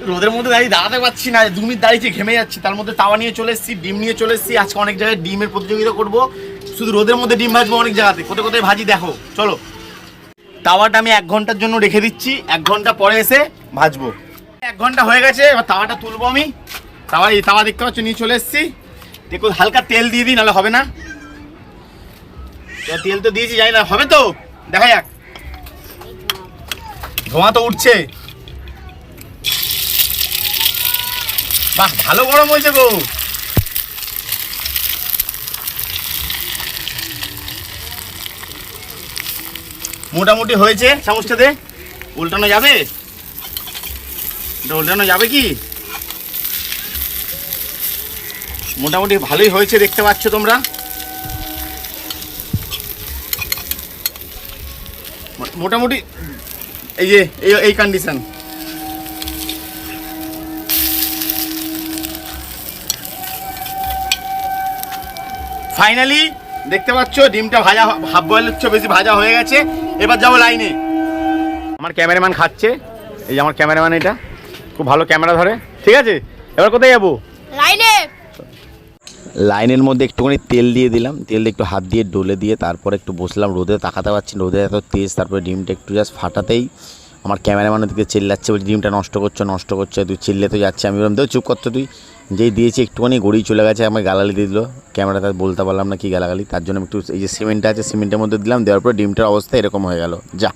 রোদের মধ্যে দাঁড়াতে পারছি না, 2 মিনিট দাঁড়িয়েছি, ঘেমে যাচ্ছি। তার মধ্যে তাওয়া নিয়ে চলে এসেছি, ডিম নিয়ে চলে এসেছি। আজকে অনেক জায়গায় ডিমের প্রতিযোগিতা করবো, শুধু রোদের মধ্যে ডিম ভাজবো অনেক জায়গাতে। কোথায় কোথায় ভাজি দেখো, চলো। তাওয়াটা আমি 1 ঘন্টার জন্য রেখে দিচ্ছি, 1 ঘন্টা পরে এসে ভাজবো। 1 ঘন্টা হয়ে গেছে, এবার তাওয়াটা তুলবো আমি। তাওয়া দেখতে পাচ্ছ নিয়ে চলে এসেছি। দেখো হালকা তেল দিয়ে দিই, নাহলে হবে না। তেল তো দিয়েছি, জানি না হবে তো, দেখা যাক। ধোঁয়া তো উঠছে, বাহ ভালো গরম হয়েছে গো। মোটামুটি হয়েছে, চামচটাতে উল্টানো যাবে? উল্টানো যাবে কি? মোটামুটি ভালোই হয়েছে, দেখতে পাচ্ছ তোমরা। মোটামুটি এই যে এই কন্ডিশন। ফাইনালি দেখতে পাচ্ছ ডিমটা ভাজা, হাফ বয়েল হচ্ছে, বেশি ভাজা হয়ে গেছে। এবার যাবো লাইনে। আমার ক্যামেরাম্যান খাচ্ছে, এই যে আমার ক্যামেরাম্যান, এটা খুব ভালো ক্যামেরা ধরে। ঠিক আছে, এবার কোথায় যাবো? লাইনে। লাইনের মধ্যে একটুখানি তেল দিয়ে দিলাম, তেল দিয়ে একটু হাত দিয়ে ডলে দিয়ে তারপর একটু বসলাম। রোদে তাকাতে পারছি না, রোদে এত তেজ। তারপরে ডিমটা একটু জাস্ট ফাটাতেই আমার ক্যামেরাম্যানের দিকে চিল্লাচ্ছে, বলছি ডিমটা নষ্ট করছে, তুই চিল্লে তো যাচ্ছে। আমি বললাম দেখ চুপ করতো তুই। যেই দিয়েছি একটুখানি গড়িয়ে চলে গেছে, আমার গালালি দিয়ে দিল। ক্যামেরাটা বলতে পারলাম না কি গালাগালি, তার জন্য একটু এই যে সিমেন্টটা আছে, সিমেন্টের মধ্যে দিলাম, দেওয়ার পরে ডিমটার অবস্থা এরকম হয়ে গেল। যা।